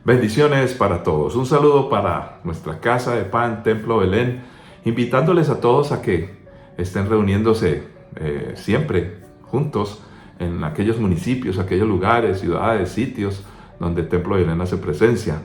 Bendiciones para todos. Un saludo para nuestra casa de pan, Templo Belén, invitándoles a todos a que estén reuniéndose siempre juntos en aquellos municipios, aquellos lugares, ciudades, sitios donde Templo Belén hace presencia.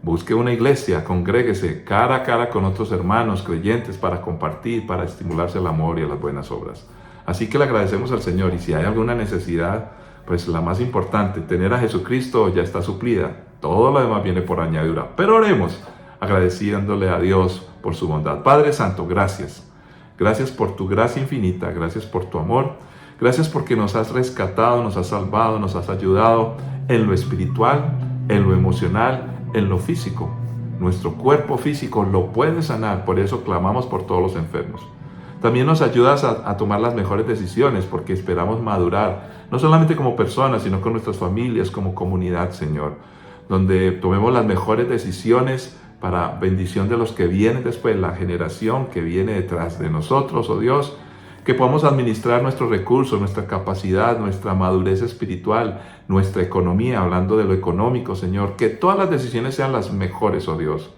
Busque una iglesia, congréguese cara a cara con otros hermanos creyentes para compartir, para estimularse al amor y a las buenas obras. Así que le agradecemos al Señor, y si hay alguna necesidad, pues la más importante, tener a Jesucristo ya está suplida. Todo lo demás viene por añadidura. Pero oremos agradeciéndole a Dios por su bondad. Padre Santo, gracias. Gracias por tu gracia infinita, gracias por tu amor. Gracias porque nos has rescatado, nos has salvado, nos has ayudado en lo espiritual, en lo emocional, en lo físico. Nuestro cuerpo físico lo puede sanar, por eso clamamos por todos los enfermos. También nos ayudas a tomar las mejores decisiones porque esperamos madurar, no solamente como personas, sino con nuestras familias, como comunidad, Señor, donde tomemos las mejores decisiones para bendición de los que vienen después, la generación que viene detrás de nosotros, oh Dios, que podamos administrar nuestros recursos, nuestra capacidad, nuestra madurez espiritual, nuestra economía, hablando de lo económico, Señor, que todas las decisiones sean las mejores, oh Dios.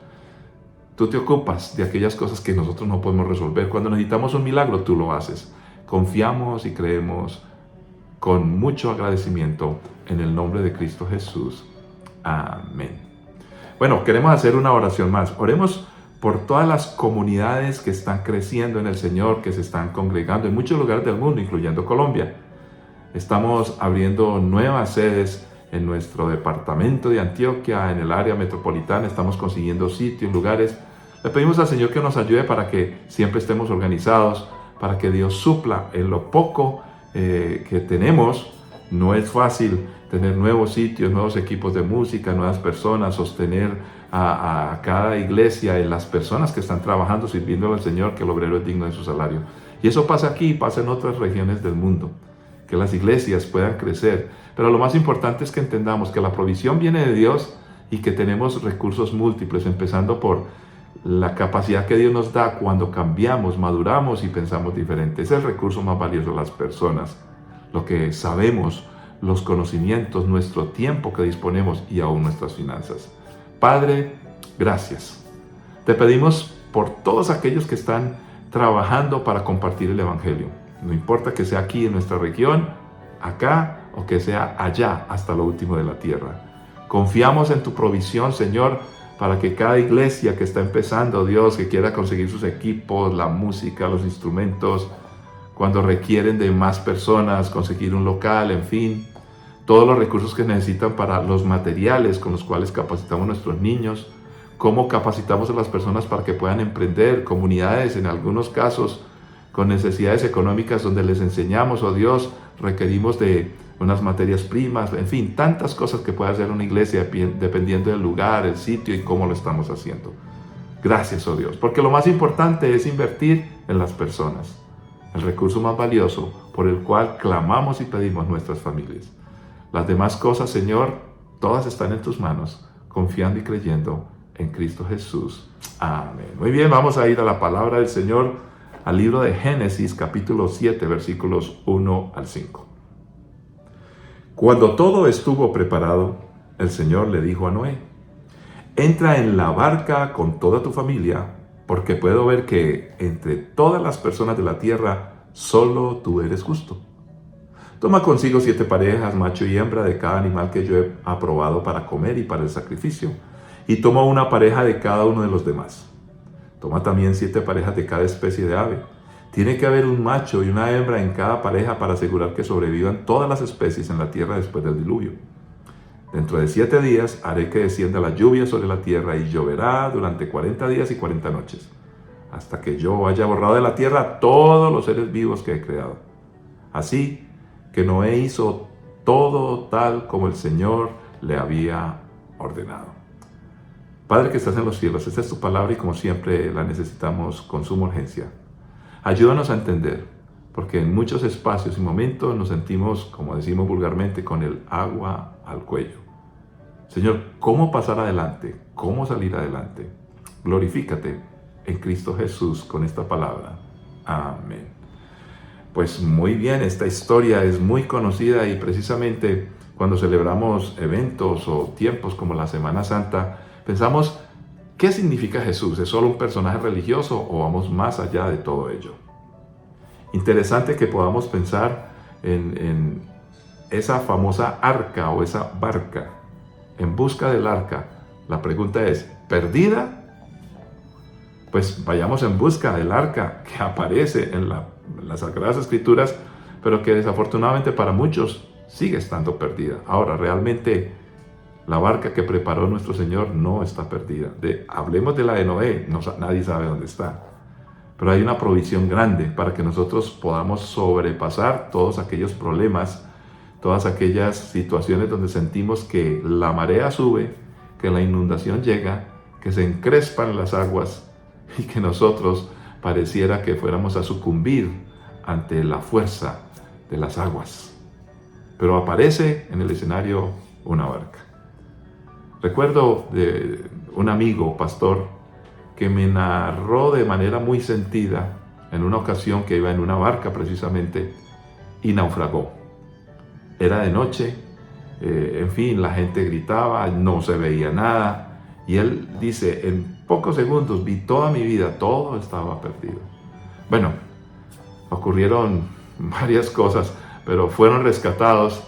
Tú te ocupas de aquellas cosas que nosotros no podemos resolver. Cuando necesitamos un milagro, tú lo haces. Confiamos y creemos con mucho agradecimiento en el nombre de Cristo Jesús. Amén. Bueno, queremos hacer una oración más. Oremos por todas las comunidades que están creciendo en el Señor, que se están congregando en muchos lugares del mundo, incluyendo Colombia. Estamos abriendo nuevas sedes en nuestro departamento de Antioquia, en el área metropolitana. Estamos consiguiendo sitios, lugares. Le pedimos al Señor que nos ayude para que siempre estemos organizados, para que Dios supla en lo poco que tenemos. No es fácil tener nuevos sitios, nuevos equipos de música, nuevas personas, sostener a cada iglesia y las personas que están trabajando, sirviendo al Señor, que el obrero es digno de su salario. Y eso pasa aquí, pasa en otras regiones del mundo, que las iglesias puedan crecer. Pero lo más importante es que entendamos que la provisión viene de Dios y que tenemos recursos múltiples, empezando por la capacidad que Dios nos da cuando cambiamos, maduramos y pensamos diferente. Es el recurso más valioso de las personas, lo que sabemos, los conocimientos, nuestro tiempo que disponemos y aún nuestras finanzas. Padre, gracias. Te pedimos por todos aquellos que están trabajando para compartir el Evangelio. No importa que sea aquí en nuestra región, acá, o que sea allá, hasta lo último de la tierra. Confiamos en tu provisión, Señor, para que cada iglesia que está empezando, Dios, que quiera conseguir sus equipos, la música, los instrumentos, cuando requieren de más personas, conseguir un local, en fin, todos los recursos que necesitan para los materiales con los cuales capacitamos a nuestros niños, cómo capacitamos a las personas para que puedan emprender, comunidades en algunos casos con necesidades económicas donde les enseñamos, oh Dios, requerimos de unas materias primas, en fin, tantas cosas que puede hacer una iglesia dependiendo del lugar, el sitio y cómo lo estamos haciendo. Gracias, oh Dios, porque lo más importante es invertir en las personas, el recurso más valioso por el cual clamamos y pedimos nuestras familias. Las demás cosas, Señor, todas están en tus manos, confiando y creyendo en Cristo Jesús. Amén. Muy bien, vamos a ir a la palabra del Señor, al libro de Génesis, capítulo 7, versículos 1 al 5. Cuando todo estuvo preparado, el Señor le dijo a Noé: entra en la barca con toda tu familia, porque puedo ver que entre todas las personas de la tierra, solo tú eres justo. Toma consigo 7 parejas, macho y hembra, de cada animal que yo he aprobado para comer y para el sacrificio, y toma una pareja de cada uno de los demás. Toma también 7 parejas de cada especie de ave. Tiene que haber un macho y una hembra en cada pareja para asegurar que sobrevivan todas las especies en la tierra después del diluvio. Dentro de 7 días haré que descienda la lluvia sobre la tierra y lloverá durante 40 días y 40 noches, hasta que yo haya borrado de la tierra todos los seres vivos que he creado. Así que Noé hizo todo tal como el Señor le había ordenado. Padre que estás en los cielos, esta es tu palabra y como siempre la necesitamos con suma urgencia. Ayúdanos a entender, porque en muchos espacios y momentos nos sentimos, como decimos vulgarmente, con el agua al cuello. Señor, ¿cómo pasar adelante? ¿Cómo salir adelante? Glorifícate en Cristo Jesús con esta palabra. Amén. Pues muy bien, esta historia es muy conocida y precisamente cuando celebramos eventos o tiempos como la Semana Santa, pensamos, ¿qué significa Jesús? ¿Es solo un personaje religioso o vamos más allá de todo ello? Interesante que podamos pensar en esa famosa arca o esa barca, en busca del arca. La pregunta es, ¿perdida? Pues vayamos en busca del arca que aparece en las Sagradas Escrituras, pero que desafortunadamente para muchos sigue estando perdida. Ahora, realmente la barca que preparó nuestro Señor no está perdida. Hablemos de la de Noé, nadie sabe dónde está. Pero hay una provisión grande para que nosotros podamos sobrepasar todos aquellos problemas, todas aquellas situaciones donde sentimos que la marea sube, que la inundación llega, que se encrespan las aguas y que nosotros pareciera que fuéramos a sucumbir ante la fuerza de las aguas. Pero aparece en el escenario una barca. Recuerdo de un amigo, pastor, que me narró de manera muy sentida en una ocasión que iba en una barca precisamente y naufragó. Era de noche, en fin, la gente gritaba, no se veía nada. Y él dice, en pocos segundos vi toda mi vida, todo estaba perdido. Bueno, ocurrieron varias cosas, pero fueron rescatados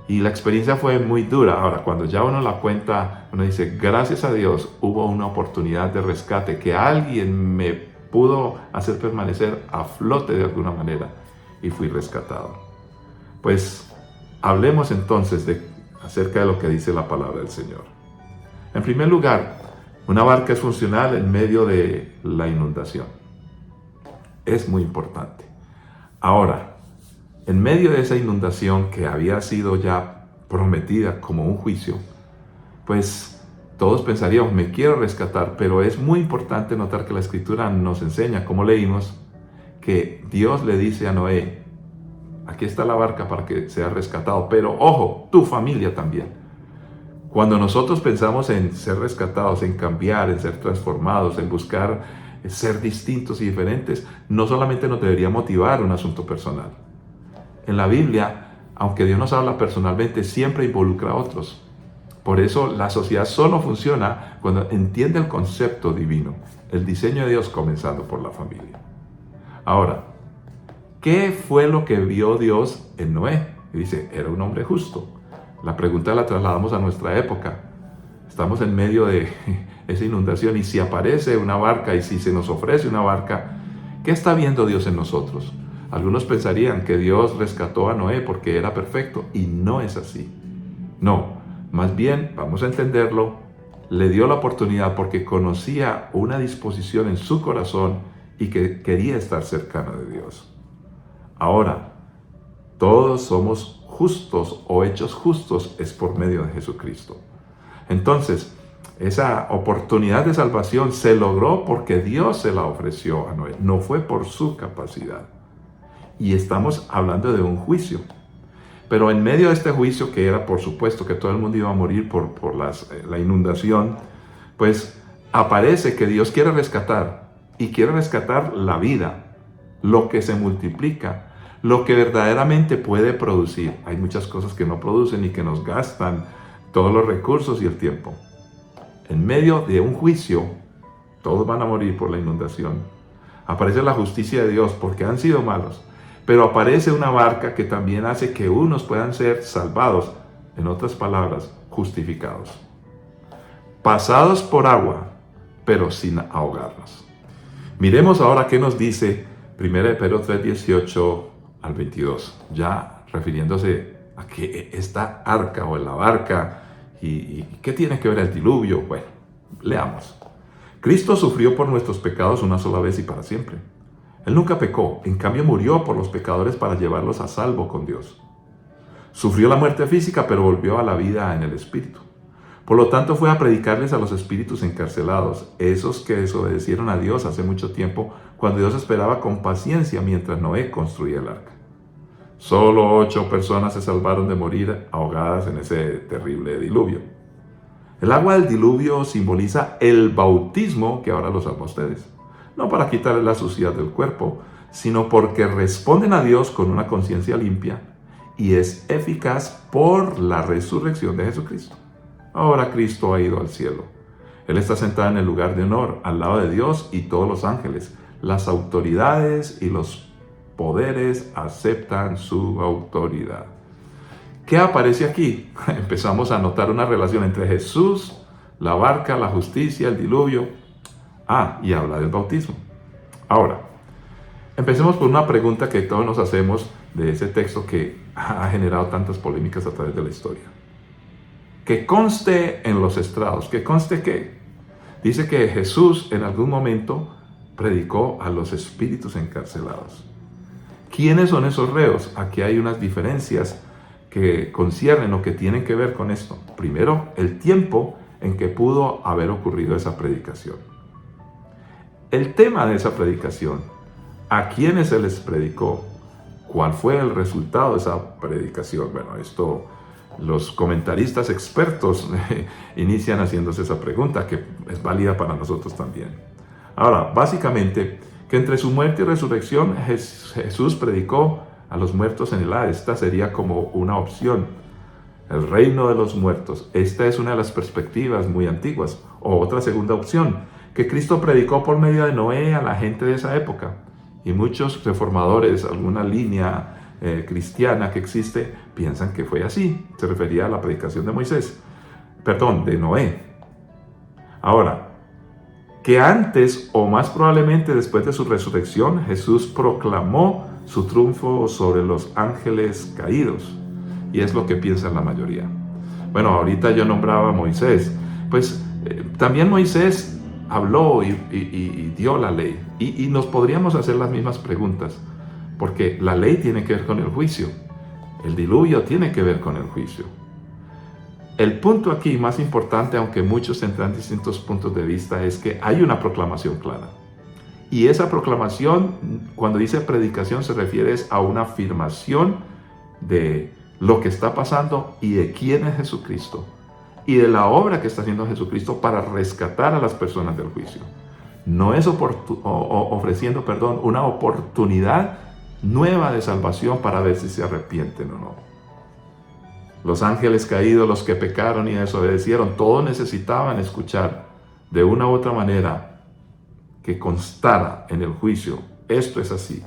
y la experiencia fue muy dura. Ahora, cuando ya uno la cuenta, uno dice, gracias a Dios hubo una oportunidad de rescate, que alguien me pudo hacer permanecer a flote de alguna manera y fui rescatado. Pues hablemos entonces acerca de lo que dice la palabra del Señor. En primer lugar, una barca es funcional en medio de la inundación. Es muy importante. Ahora, en medio de esa inundación que había sido ya prometida como un juicio, pues todos pensaríamos, me quiero rescatar, pero es muy importante notar que la Escritura nos enseña, como leímos, que Dios le dice a Noé, aquí está la barca para que sea rescatado, pero ojo, tu familia también. Cuando nosotros pensamos en ser rescatados, en cambiar, en ser transformados, en buscar ser distintos y diferentes, no solamente nos debería motivar un asunto personal. En la Biblia, aunque Dios nos habla personalmente, siempre involucra a otros. Por eso la sociedad solo funciona cuando entiende el concepto divino, el diseño de Dios comenzando por la familia. Ahora, ¿qué fue lo que vio Dios en Noé? Y dice, era un hombre justo. La pregunta la trasladamos a nuestra época. Estamos en medio de esa inundación y si aparece una barca y si se nos ofrece una barca, ¿qué está viendo Dios en nosotros? Algunos pensarían que Dios rescató a Noé porque era perfecto y no es así. No, más bien, vamos a entenderlo, le dio la oportunidad porque conocía una disposición en su corazón y que quería estar cercano de Dios. Ahora, todos somos justos o hechos justos es por medio de Jesucristo. Entonces, esa oportunidad de salvación se logró porque Dios se la ofreció a Noé, no fue por su capacidad. Y estamos hablando de un juicio. Pero en medio de este juicio, que era por supuesto que todo el mundo iba a morir por la inundación, pues aparece que Dios quiere rescatar, y quiere rescatar la vida, lo que se multiplica, lo que verdaderamente puede producir. Hay muchas cosas que no producen y que nos gastan todos los recursos y el tiempo. En medio de un juicio, todos van a morir por la inundación. Aparece la justicia de Dios porque han sido malos, pero aparece una barca que también hace que unos puedan ser salvados, en otras palabras, justificados. Pasados por agua, pero sin ahogarnos. Miremos ahora qué nos dice 1 Pedro 3:18 al 22, ya refiriéndose a que esta arca o la barca, y qué tiene que ver el diluvio. Bueno, leamos. Cristo sufrió por nuestros pecados una sola vez y para siempre. Él nunca pecó, en cambio murió por los pecadores para llevarlos a salvo con Dios. Sufrió la muerte física, pero volvió a la vida en el Espíritu. Por lo tanto, fue a predicarles a los espíritus encarcelados, esos que desobedecieron a Dios hace mucho tiempo, cuando Dios esperaba con paciencia mientras Noé construía el arca. Solo 8 personas se salvaron de morir ahogadas en ese terrible diluvio. El agua del diluvio simboliza el bautismo que ahora los salva a ustedes. No para quitarles la suciedad del cuerpo, sino porque responden a Dios con una conciencia limpia y es eficaz por la resurrección de Jesucristo. Ahora Cristo ha ido al cielo. Él está sentado en el lugar de honor, al lado de Dios y todos los ángeles. Las autoridades y los poderes aceptan su autoridad. ¿Qué aparece aquí? Empezamos a notar una relación entre Jesús, la barca, la justicia, el diluvio. Y habla del bautismo. Ahora, empecemos por una pregunta que todos nos hacemos de ese texto que ha generado tantas polémicas a través de la historia. Que conste en los estrados, que conste que dice que Jesús en algún momento predicó a los espíritus encarcelados. ¿Quiénes son esos reos? Aquí hay unas diferencias que conciernen o que tienen que ver con esto. Primero, el tiempo en que pudo haber ocurrido esa predicación. El tema de esa predicación, a quiénes se les predicó, cuál fue el resultado de esa predicación. Bueno, esto los comentaristas expertos inician haciéndose esa pregunta que es válida para nosotros también. Ahora, básicamente, que entre su muerte y resurrección Jesús predicó a los muertos en el Hades. Esta sería como una opción. El reino de los muertos. Esta es una de las perspectivas muy antiguas. O otra segunda opción, que Cristo predicó por medio de Noé a la gente de esa época. Y muchos reformadores, alguna línea cristiana que existe, piensan que fue así. Se refería a la predicación de de Noé. Ahora, que antes o más probablemente después de su resurrección, Jesús proclamó su triunfo sobre los ángeles caídos. Y es lo que piensa la mayoría. Bueno, ahorita yo nombraba a Moisés. Pues también Moisés habló y dio la ley. Y nos podríamos hacer las mismas preguntas. Porque la ley tiene que ver con el juicio. El diluvio tiene que ver con el juicio. El punto aquí más importante, aunque muchos tendrán distintos puntos de vista, es que hay una proclamación clara. Y esa proclamación, cuando dice predicación, se refiere a una afirmación de lo que está pasando y de quién es Jesucristo. Y de la obra que está haciendo Jesucristo para rescatar a las personas del juicio. No es ofreciendo una oportunidad nueva de salvación para ver si se arrepienten o no. Los ángeles caídos, los que pecaron y desobedecieron, todos necesitaban escuchar de una u otra manera que constara en el juicio. Esto es así.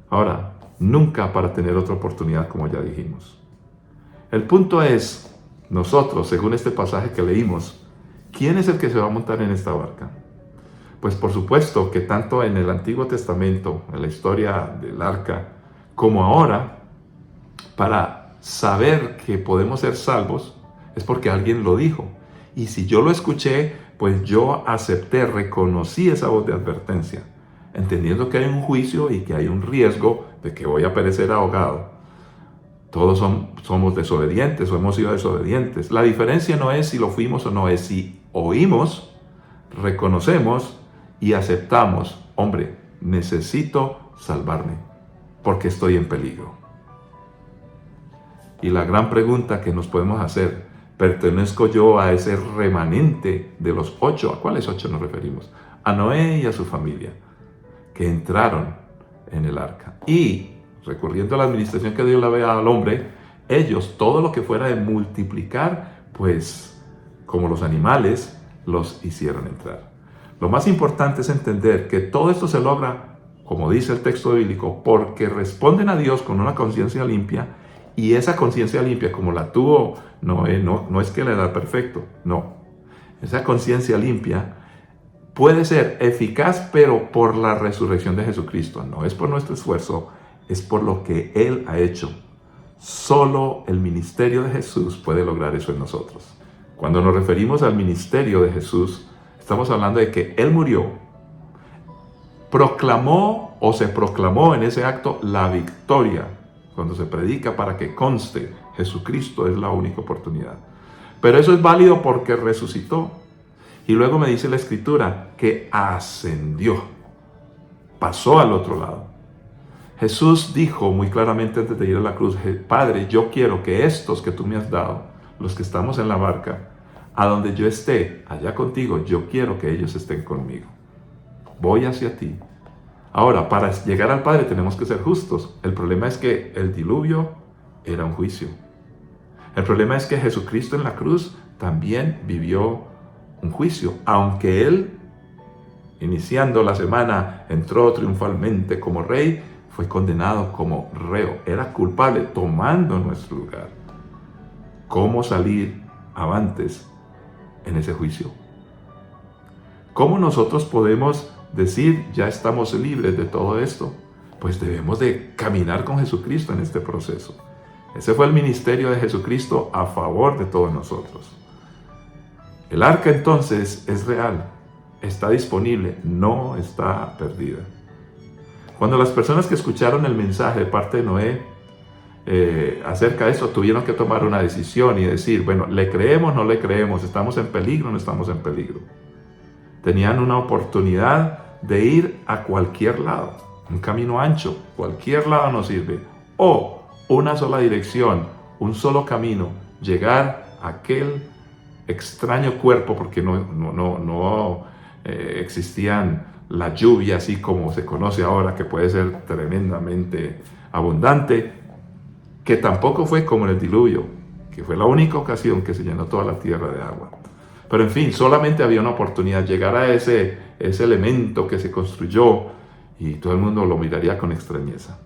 Ahora, nunca para tener otra oportunidad, como ya dijimos. El punto es, nosotros, según este pasaje que leímos, ¿quién es el que se va a montar en esta barca? Pues por supuesto que tanto en el Antiguo Testamento, en la historia del arca, como ahora, para saber que podemos ser salvos, es porque alguien lo dijo. Y si yo lo escuché, pues yo acepté, reconocí esa voz de advertencia, entendiendo que hay un juicio y que hay un riesgo de que voy a perecer ahogado. Todos somos desobedientes o hemos sido desobedientes. La diferencia no es si lo fuimos o no, es si oímos, reconocemos y aceptamos. Hombre, necesito salvarme porque estoy en peligro. Y la gran pregunta que nos podemos hacer, ¿pertenezco yo a ese remanente de los 8? ¿A cuáles 8 nos referimos? A Noé y a su familia, que entraron en el arca. Y, recurriendo a la administración que Dios le había dado al hombre, ellos, todo lo que fuera de multiplicar, pues, como los animales, los hicieron entrar. Lo más importante es entender que todo esto se logra, como dice el texto bíblico, porque responden a Dios con una conciencia limpia. Y esa conciencia limpia, como la tuvo Noé, no es que le da perfecto, no. Esa conciencia limpia puede ser eficaz, pero por la resurrección de Jesucristo. No es por nuestro esfuerzo, es por lo que Él ha hecho. Solo el ministerio de Jesús puede lograr eso en nosotros. Cuando nos referimos al ministerio de Jesús, estamos hablando de que Él murió, proclamó o se proclamó en ese acto la victoria. Cuando se predica para que conste, Jesucristo es la única oportunidad. Pero eso es válido porque resucitó. Y luego me dice la Escritura que ascendió, pasó al otro lado. Jesús dijo muy claramente antes de ir a la cruz, Padre, yo quiero que estos que tú me has dado, los que estamos en la barca, a donde yo esté, allá contigo, yo quiero que ellos estén conmigo. Voy hacia ti. Ahora, para llegar al Padre tenemos que ser justos. El problema es que el diluvio era un juicio. El problema es que Jesucristo en la cruz también vivió un juicio, aunque Él, iniciando la semana, entró triunfalmente como rey, fue condenado como reo, era culpable tomando nuestro lugar. ¿Cómo salir avantes en ese juicio? ¿Cómo nosotros podemos decir ya estamos libres de todo esto? Pues debemos de caminar con Jesucristo en este proceso. Ese fue el ministerio de Jesucristo a favor de todos nosotros. El arca entonces es real, está disponible, no está perdida. Cuando las personas que escucharon el mensaje de parte de Noé acerca de esto tuvieron que tomar una decisión y decir, bueno, ¿le creemos o no le creemos? ¿Estamos en peligro o no estamos en peligro? Tenían una oportunidad de ir a cualquier lado, un camino ancho, cualquier lado nos sirve, o una sola dirección, un solo camino, llegar a aquel extraño cuerpo, porque no existían la lluvia así como se conoce ahora, que puede ser tremendamente abundante, que tampoco fue como en el diluvio, que fue la única ocasión que se llenó toda la tierra de agua. Pero en fin, solamente había una oportunidad, llegar a ese elemento que se construyó y todo el mundo lo miraría con extrañeza.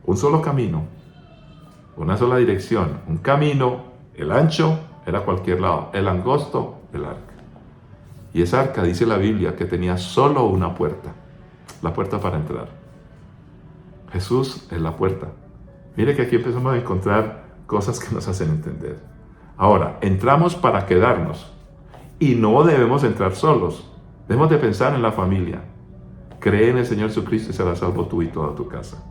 Un solo camino, una sola dirección, un camino, el ancho era cualquier lado, el angosto, el arca. Y esa arca, dice la Biblia, que tenía solo una puerta, la puerta para entrar. Jesús es la puerta. Mire que aquí empezamos a encontrar cosas que nos hacen entender. Ahora, entramos para quedarnos y no debemos entrar solos. Debemos de pensar en la familia. Cree en el Señor Jesucristo y serás salvo tú y toda tu casa.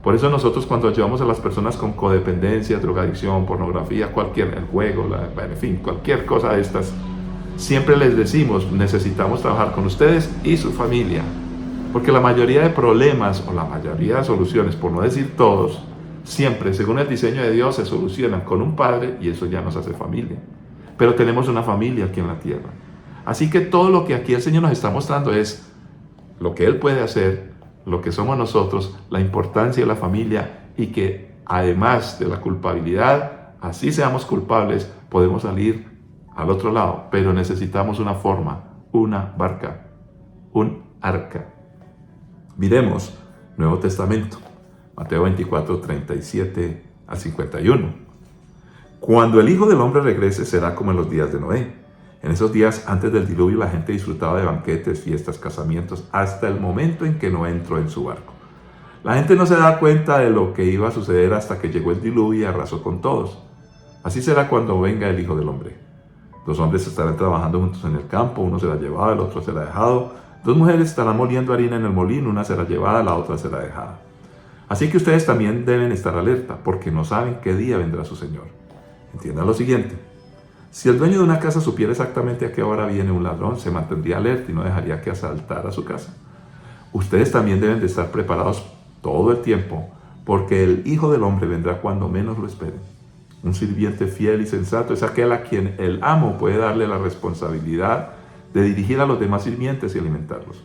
Por eso nosotros cuando ayudamos a las personas con codependencia, drogadicción, pornografía, el juego, en fin, cualquier cosa de estas, siempre les decimos, necesitamos trabajar con ustedes y su familia. Porque la mayoría de problemas o la mayoría de soluciones, por no decir todos, siempre, según el diseño de Dios, se solucionan con un padre y eso ya nos hace familia. Pero tenemos una familia aquí en la tierra. Así que todo lo que aquí el Señor nos está mostrando es lo que Él puede hacer, lo que somos nosotros, la importancia de la familia y que además de la culpabilidad, así seamos culpables, podemos salir al otro lado. Pero necesitamos una forma, una barca, un arca. Miremos Nuevo Testamento. Mateo 24, 37 al 51. Cuando el Hijo del Hombre regrese será como en los días de Noé. En esos días antes del diluvio la gente disfrutaba de banquetes, fiestas, casamientos, hasta el momento en que Noé entró en su barco. La gente no se da cuenta de lo que iba a suceder hasta que llegó el diluvio y arrasó con todos. Así será cuando venga el Hijo del Hombre. Dos hombres estarán trabajando juntos en el campo, uno será llevado, el otro será dejado. Dos mujeres estarán moliendo harina en el molino, una será llevada, la otra será dejada. Así que ustedes también deben estar alerta, porque no saben qué día vendrá su Señor. Entiendan lo siguiente. Si el dueño de una casa supiera exactamente a qué hora viene un ladrón, se mantendría alerta y no dejaría que asaltara su casa. Ustedes también deben de estar preparados todo el tiempo, porque el Hijo del Hombre vendrá cuando menos lo esperen. Un sirviente fiel y sensato es aquel a quien el amo puede darle la responsabilidad de dirigir a los demás sirvientes y alimentarlos.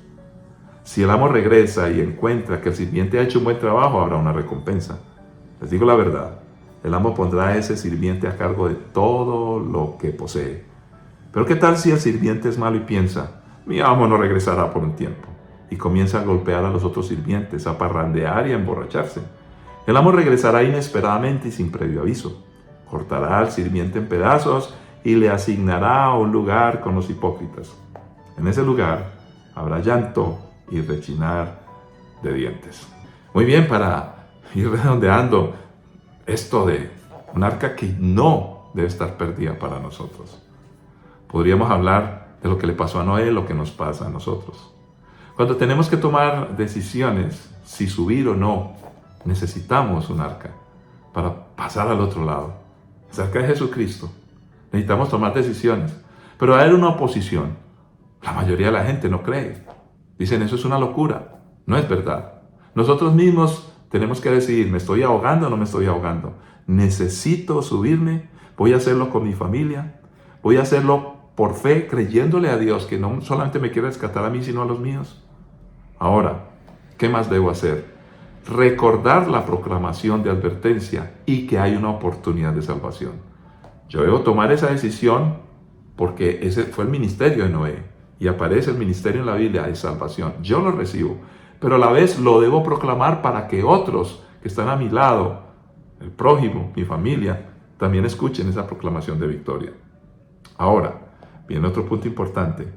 Si el amo regresa y encuentra que el sirviente ha hecho un buen trabajo, habrá una recompensa. Les digo la verdad, el amo pondrá a ese sirviente a cargo de todo lo que posee. Pero ¿qué tal si el sirviente es malo y piensa, mi amo no regresará por un tiempo? Y comienza a golpear a los otros sirvientes, a parrandear y a emborracharse. El amo regresará inesperadamente y sin previo aviso. Cortará al sirviente en pedazos y le asignará un lugar con los hipócritas. En ese lugar habrá llanto y rechinar de dientes. Muy bien, para ir redondeando esto de un arca que no debe estar perdida para nosotros. Podríamos hablar de lo que le pasó a Noé, lo que nos pasa a nosotros. Cuando tenemos que tomar decisiones, si subir o no, necesitamos un arca para pasar al otro lado. Es el arca de Jesucristo. Necesitamos tomar decisiones. Pero va a haber una oposición. La mayoría de la gente no cree. Dicen, eso es una locura. No es verdad. Nosotros mismos tenemos que decidir, ¿me estoy ahogando o no me estoy ahogando? ¿Necesito subirme? ¿Voy a hacerlo con mi familia? ¿Voy a hacerlo por fe, creyéndole a Dios que no solamente me quiere rescatar a mí, sino a los míos? Ahora, ¿qué más debo hacer? recordar la proclamación de advertencia y que hay una oportunidad de salvación. Yo debo tomar esa decisión porque ese fue el ministerio de Noé y aparece el ministerio en la Biblia de salvación. Yo lo recibo, pero a la vez lo debo proclamar para que otros que están a mi lado, el prójimo, mi familia, también escuchen esa proclamación de victoria. Ahora, viene otro punto importante,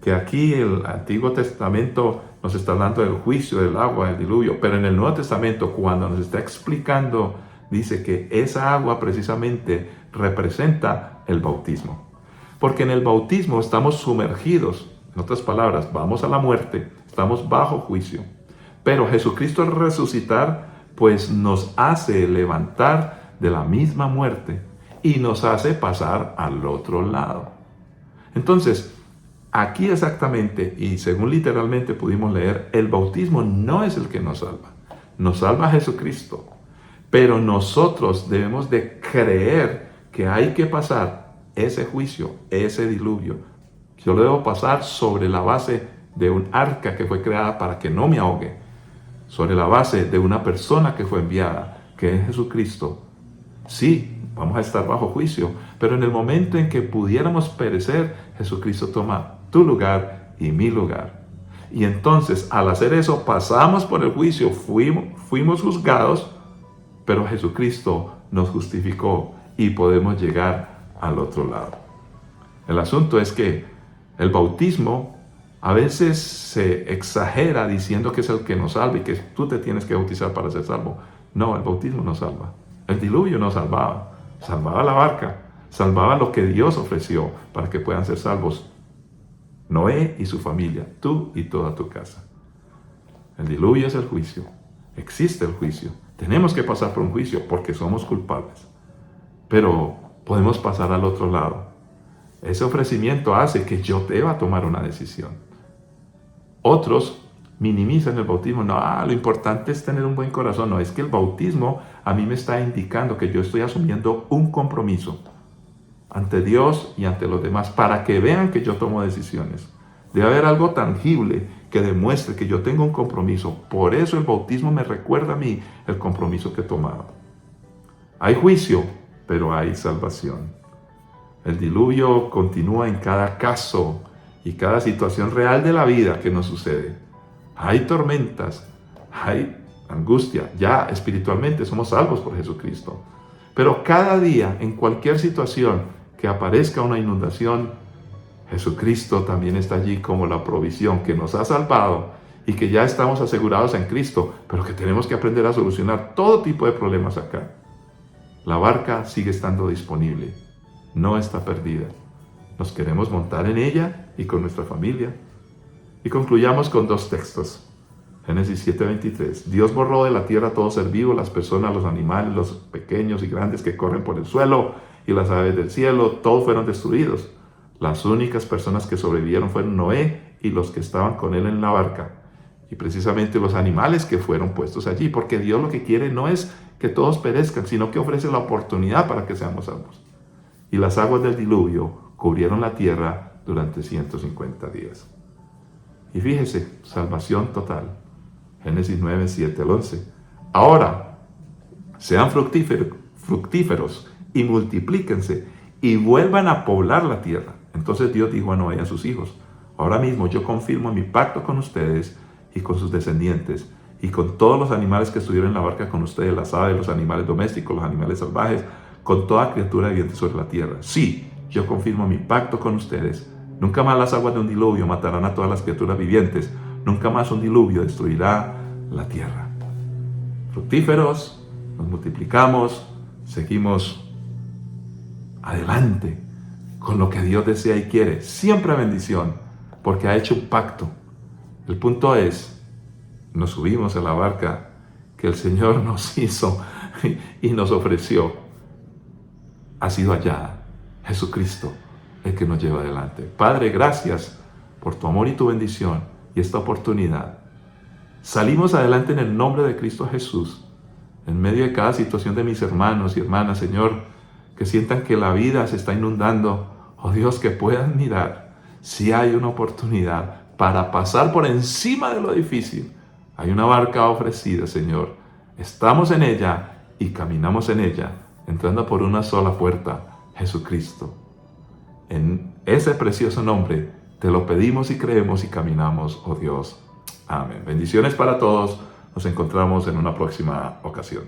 que aquí el Antiguo Testamento nos está hablando del juicio, del agua, del diluvio, pero en el Nuevo Testamento, cuando nos está explicando, dice que esa agua precisamente representa el bautismo. Porque en el bautismo estamos sumergidos, en otras palabras, vamos a la muerte, estamos bajo juicio. Pero Jesucristo al resucitar, pues nos hace levantar de la misma muerte y nos hace pasar al otro lado. Entonces, aquí exactamente, y según literalmente pudimos leer, el bautismo no es el que nos salva Jesucristo, pero nosotros debemos de creer que hay que pasar ese juicio, ese diluvio. Yo lo debo pasar sobre la base de un arca que fue creada para que no me ahogue, sobre la base de una persona que fue enviada, que es Jesucristo. Sí, vamos a estar bajo juicio, pero en el momento en que pudiéramos perecer, Jesucristo toma tu lugar y mi lugar. Y entonces, al hacer eso, pasamos por el juicio, fuimos juzgados, pero Jesucristo nos justificó y podemos llegar al otro lado. El asunto es que el bautismo a veces se exagera diciendo que es el que nos salva y que tú te tienes que bautizar para ser salvo. No, el bautismo no salva. El diluvio no salvaba. Salvaba la barca, salvaba lo que Dios ofreció para que puedan ser salvos Noé y su familia, tú y toda tu casa. El diluvio es el juicio. Existe el juicio. Tenemos que pasar por un juicio porque somos culpables. Pero podemos pasar al otro lado. Ese ofrecimiento hace que yo deba tomar una decisión. Otros minimizan el bautismo. No, lo importante es tener un buen corazón. No, es que el bautismo a mí me está indicando que yo estoy asumiendo un compromiso ante Dios y ante los demás para que vean que yo tomo decisiones. Debe haber algo tangible que demuestre que yo tengo un compromiso. Por eso el bautismo me recuerda a mí el compromiso que he tomado. Hay juicio, pero hay salvación. El diluvio continúa en cada caso y cada situación real de la vida que nos sucede. Hay tormentas, hay angustia. Ya espiritualmente somos salvos por Jesucristo. Pero cada día, en cualquier situación que aparezca una inundación, Jesucristo también está allí como la provisión que nos ha salvado y que ya estamos asegurados en Cristo, pero que tenemos que aprender a solucionar todo tipo de problemas acá. La barca sigue estando disponible, no está perdida. Nos queremos montar en ella y con nuestra familia. Y concluyamos con dos textos. Génesis 7:23. Dios borró de la tierra todo ser vivo, las personas, los animales, los pequeños y grandes que corren por el suelo y las aves del cielo, todos fueron destruidos. Las únicas personas que sobrevivieron fueron Noé y los que estaban con él en la barca. Y precisamente los animales que fueron puestos allí, porque Dios lo que quiere no es que todos perezcan, sino que ofrece la oportunidad para que seamos salvos. Y las aguas del diluvio cubrieron la tierra durante 150 días. Y fíjese, salvación total. Génesis 9, 7 al 11. Ahora, sean fructíferos y multiplíquense y vuelvan a poblar la tierra. Entonces Dios dijo a Noé y a sus hijos: ahora mismo yo confirmo mi pacto con ustedes y con sus descendientes y con todos los animales que estuvieron en la barca con ustedes, las aves, los animales domésticos, los animales salvajes, con toda criatura viviente sobre la tierra. Sí, yo confirmo mi pacto con ustedes. Nunca más las aguas de un diluvio matarán a todas las criaturas vivientes. Nunca más un diluvio destruirá la tierra. Fructíferos, nos multiplicamos, seguimos adelante con lo que Dios desea y quiere. Siempre bendición, porque ha hecho un pacto. El punto es, nos subimos a la barca que el Señor nos hizo y nos ofreció. Ha sido allá Jesucristo el que nos lleva adelante. Padre, gracias por tu amor y tu bendición y esta oportunidad. Salimos adelante en el nombre de Cristo Jesús, en medio de cada situación de mis hermanos y hermanas, Señor, que sientan que la vida se está inundando. Oh Dios, que puedan mirar si hay una oportunidad para pasar por encima de lo difícil, Hay una barca ofrecida, Señor. Estamos en ella y caminamos en ella, entrando por una sola puerta, Jesucristo. En ese precioso nombre te lo pedimos y creemos y caminamos, oh Dios. Amén. Bendiciones para todos. Nos encontramos en una próxima ocasión.